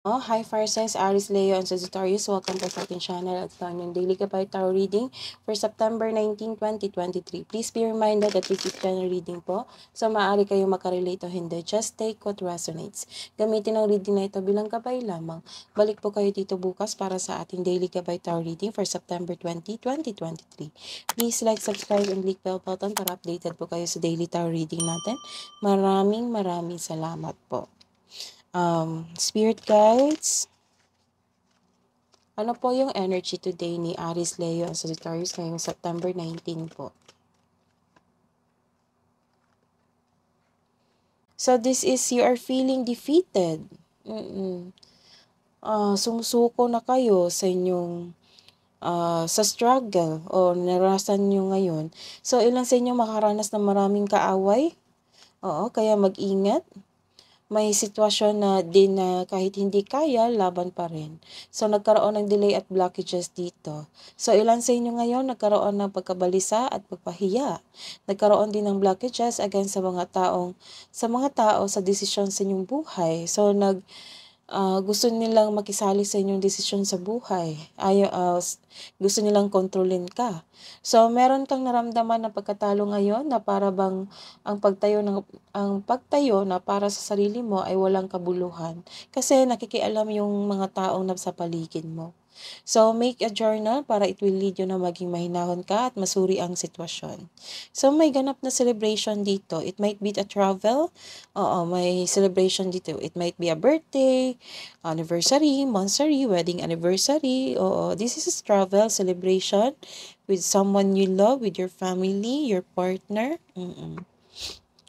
Hi Fire Signs, Aries, Leo, and Sagittarius. Welcome to sa ating channel at ito ang Daily Gabay Tarot Reading for September 19, 2023. Please be reminded that this is general reading po. So maaari kayong makarelate o hindi. Just take what resonates. Gamitin ang reading na ito bilang gabay lamang. Balik po kayo dito bukas para sa ating Daily Gabay Tarot Reading for September 20, 2023. Please like, subscribe, and click bell button para updated po kayo sa Daily Tarot Reading natin. Maraming salamat po. Spirit guides, ano po yung energy today ni Aries, Leo, and Sagittarius ngayong September 19 po? So this is you are feeling defeated. Sumusuko na kayo sa inyong sa struggle o narasan nyo ngayon. So ilan sa inyo makaranas ng maraming kaaway? Oo, kaya mag-ingat. May sitwasyon na din na kahit hindi kaya, laban pa rin. So, nagkaroon ng delay at blockages dito. So, ilan sa inyo ngayon nagkaroon ng pagkabalisa at pagpahiya. Nagkaroon din ng blockages against sa mga tao sa desisyon sa inyong buhay. So, gusto nilang makisali sa inyong desisyon sa buhay. Gusto nilang kontrolin ka. So, meron kang naramdaman na pagkatalo ngayon na para bang ang pagtayo na para sa sarili mo ay walang kabuluhan kasi nakikialam yung mga taong nasa paligid mo. So, make a journal para it will lead you na maging mahinahon ka at masuri ang sitwasyon. So, may ganap na celebration dito. It might be a travel. Oo, may celebration dito. It might be a birthday, anniversary, monthsary, wedding anniversary. Oo, this is a travel celebration with someone you love, with your family, your partner.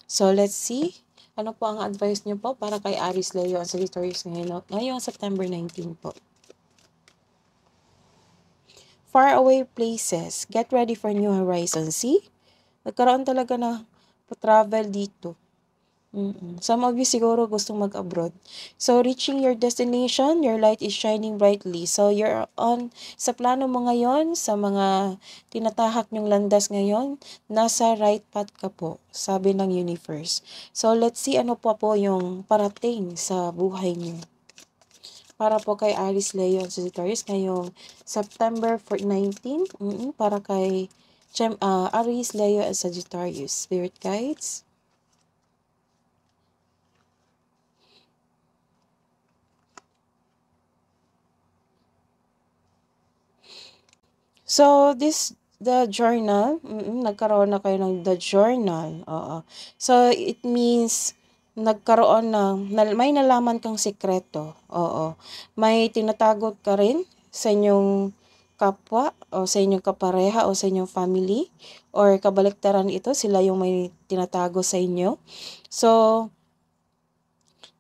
So, let's see. Ano po ang advice niyo po para kay Aries, Leo, and Sagittarius ngayong September 19 po? Far away places. Get ready for new horizons. See? Nagkaroon talaga na travel dito. Some of you siguro gustong mag-abroad. So, reaching your destination, your light is shining brightly. So, sa plano mo ngayon, sa mga tinatahak nyong landas ngayon, nasa right path ka po, sabi ng universe. So, let's see ano po yung parating sa buhay niyo. Para po kay Aries, Leo, and Sagittarius ngayong September 19, para kay Aries, Leo, and Sagittarius. Spirit guides. So, the journal, nagkaroon na kayo ng the journal. Oo. So, it means nagkaroon may nalaman kang sekreto. Oo. May tinatago ka rin sa inyong kapwa o sa inyong kapareha o sa inyong family or kabaliktaran ito, sila yung may tinatago sa inyo. So,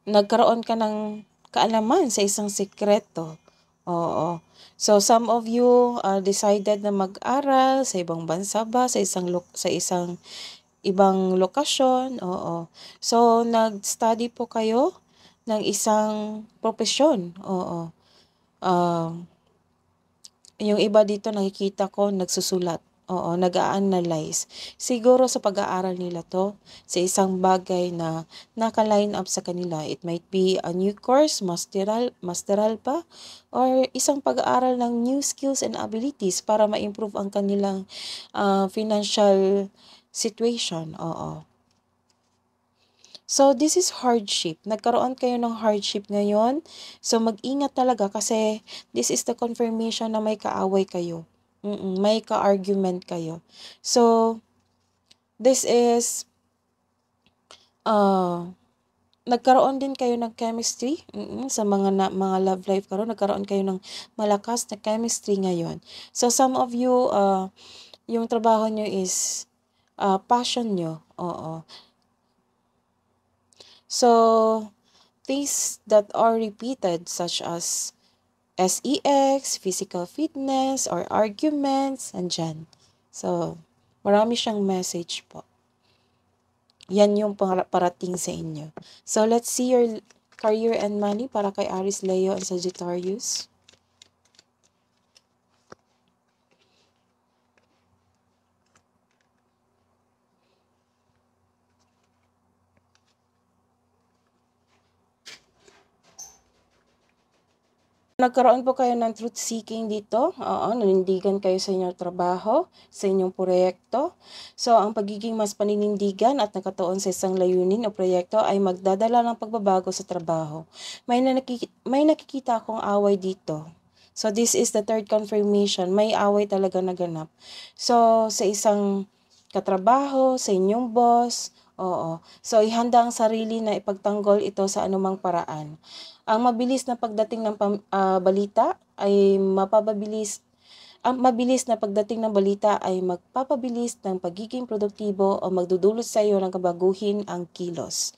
nagkaroon ka ng kaalaman sa isang sekreto. Oo. So some of you decided na mag-aral sa ibang bansa ba, sa isang ibang lokasyon. Oo. So nag-study po kayo ng isang propesyon. Oo. Yung iba dito nakikita ko nagsusulat. Oo, nag-a-analyze. Siguro sa pag-aaral nila to, sa isang bagay na naka-line up sa kanila. It might be a new course, masteral pa, or isang pag-aaral ng new skills and abilities para ma-improve ang kanilang financial situation. Oo. So, this is hardship. Nagkaroon kayo ng hardship ngayon. So, mag-ingat talaga kasi this is the confirmation na may kaaway kayo. May ka-argument kayo. So, this is, nagkaroon din kayo ng chemistry sa mga love life karon, nagkaroon kayo ng malakas na chemistry ngayon. So, some of you, yung trabaho nyo is passion nyo. Oo. So, things that are repeated such as sex, physical fitness, or arguments, andyan. So, marami siyang message po. Yan yung parating sa inyo. So, let's see your career and money para kay Aries, Leo, and Sagittarius. Nagkaroon po kayo ng truth seeking dito. Oo, nanindigan kayo sa inyong trabaho, sa inyong proyekto. So, ang pagiging mas paninindigan at nakatuon sa isang layunin o proyekto ay magdadala ng pagbabago sa trabaho. May nakikita akong away dito. So, this is the third confirmation. May away talaga naganap. So, sa isang katrabaho, sa inyong boss, oo. So, ihanda ang sarili na ipagtanggol ito sa anumang paraan. Ang mabilis na pagdating ng balita ay mabilis na pagdating ng balita ay magpapabilis ng pagiging produktibo o magdudulot sa iyo ng kabaguhin ang kilos.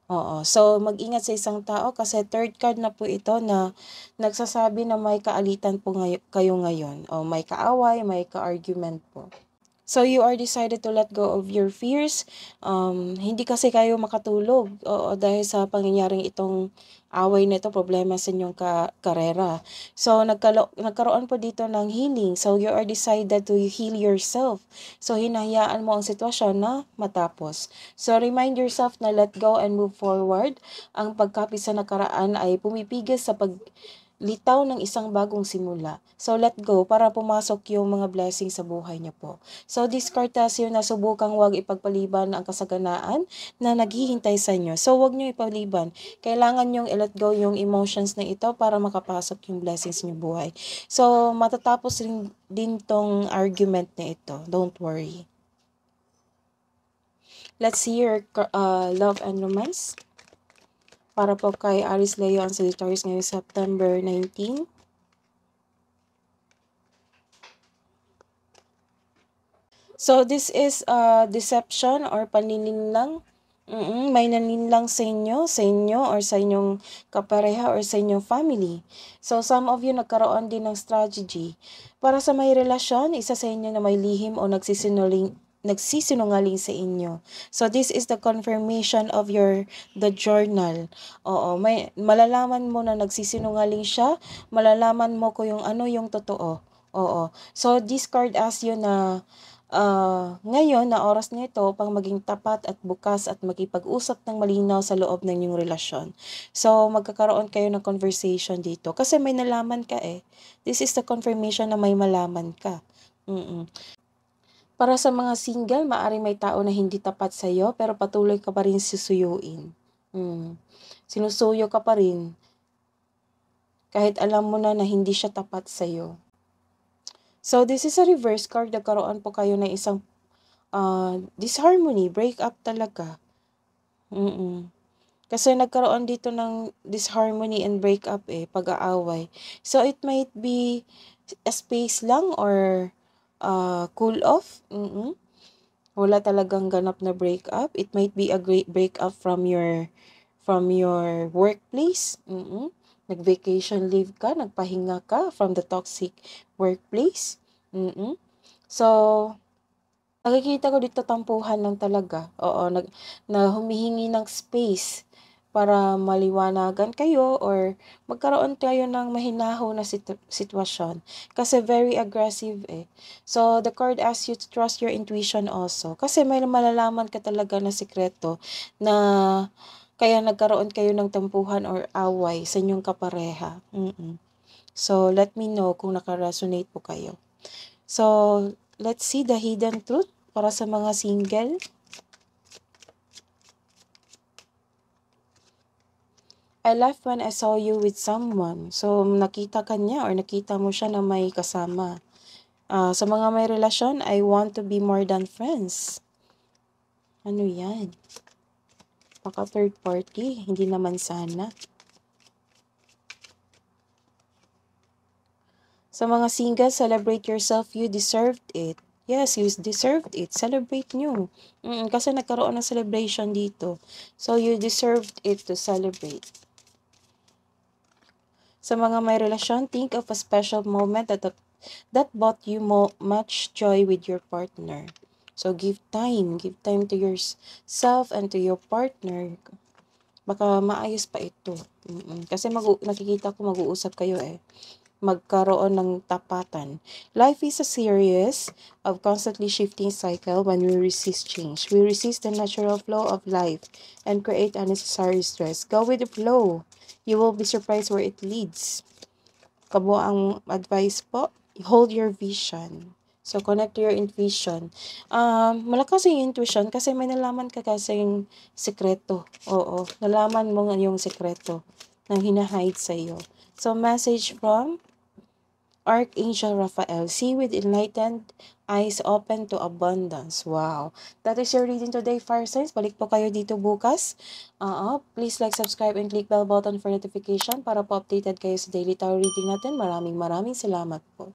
Oo. So, mag-ingat sa isang tao kasi third card na po ito na nagsasabi na may kaalitan po kayo ngayon. O may kaaway, may ka-argument po. So, you are decided to let go of your fears. Hindi kasi kayo makatulog dahil sa pangyayaring itong away na ito, problema sa inyong karera. So, nagkaroon po dito ng healing. So, you are decided to heal yourself. So, hinahayaan mo ang sitwasyon na matapos. So, remind yourself na let go and move forward. Ang pagkapit sa nakaraan ay pumipigil sa litaw ng isang bagong simula. So, let go para pumasok yung mga blessings sa buhay niyo po. So, discard tasyo na subukang wag ipagpaliban ang kasaganaan na naghihintay sa inyo. So, wag niyo ipaliban. Kailangan niyong i-let go yung emotions na ito para makapasok yung blessings niyo buhay. So, matatapos rin din tong argument na ito. Don't worry. Let's see your love and romance. Para po kay Aries, Leo, and Sagittarius ngayong September 19. So, this is deception or panininlang. May naninlang sa inyo or sa inyong kapareha or sa inyong family. So, some of you nagkaroon din ng strategy. Para sa may relasyon, isa sa inyo na may lihim o nagsisinungaling sa inyo. So, this is the confirmation of the journal. Oo, malalaman mo na nagsisinungaling siya, malalaman mo kung ano yung totoo. Oo. So, this card asks you na ngayon na oras nito pang maging tapat at bukas at makipag-usap ng malinaw sa loob ng inyong relasyon. So, magkakaroon kayo ng conversation dito. Kasi may nalaman ka eh. This is the confirmation na may malaman ka. Para sa mga single, maaaring may tao na hindi tapat sa iyo pero patuloy ka pa rin susuyuin. Sinusuyo ka pa rin kahit alam mo na hindi siya tapat sa iyo. So, this is a reverse card. Nagkaroon po kayo ng isang disharmony, break up talaga. Kasi nagkaroon dito ng disharmony and break up pag-aaway. So, it might be a space lang or cool off. Wala talagang ganap na break up. It might be a great break up from your workplace. Nag-vacation leave ka, nagpahinga ka from the toxic workplace. So, nakikita ko dito tampuhan lang talaga. Oo, na humihingi ng space para maliwanagan kayo or magkaroon kayo ng mahinaho na sitwasyon. Kasi very aggressive So, the card asks you to trust your intuition also. Kasi may malalaman ka talaga na sikreto na kaya nagkaroon kayo ng tampuhan or away sa inyong kapareha. So, let me know kung nakaresonate po kayo. So, let's see the hidden truth para sa mga single. I left when I saw you with someone. So, nakita ka niya or nakita mo siya na may kasama. Sa mga may relasyon, I want to be more than friends. Ano yan? Baka third party, hindi naman sana. Sa mga single, celebrate yourself. You deserved it. Yes, you deserved it. Celebrate nyo. Kasi nagkaroon ng celebration dito. So, you deserved it to celebrate. Sa mga may relasyon, think of a special moment that brought you much joy with your partner. So, give time to yourself and to your partner. Baka maayos pa ito. Kasi nakikita ko mag-uusap kayo magkaroon ng tapatan. Life is a series of constantly shifting cycle when we resist change. We resist the natural flow of life and create unnecessary stress. Go with the flow. You will be surprised where it leads. kabuang advice po, hold your vision. So, connect to your intuition. Malakas yung intuition kasi may nalaman ka kasing sekreto. Oo, nalaman mo nga yung sekreto na hinahide sa iyo. So, message from Archangel Raphael, see with enlightened eyes open to abundance. Wow. That is your reading today, fire signs. Balik po kayo dito bukas. Please like, subscribe, and click bell button for notification para po updated kayo sa daily tarot reading natin. Maraming salamat po.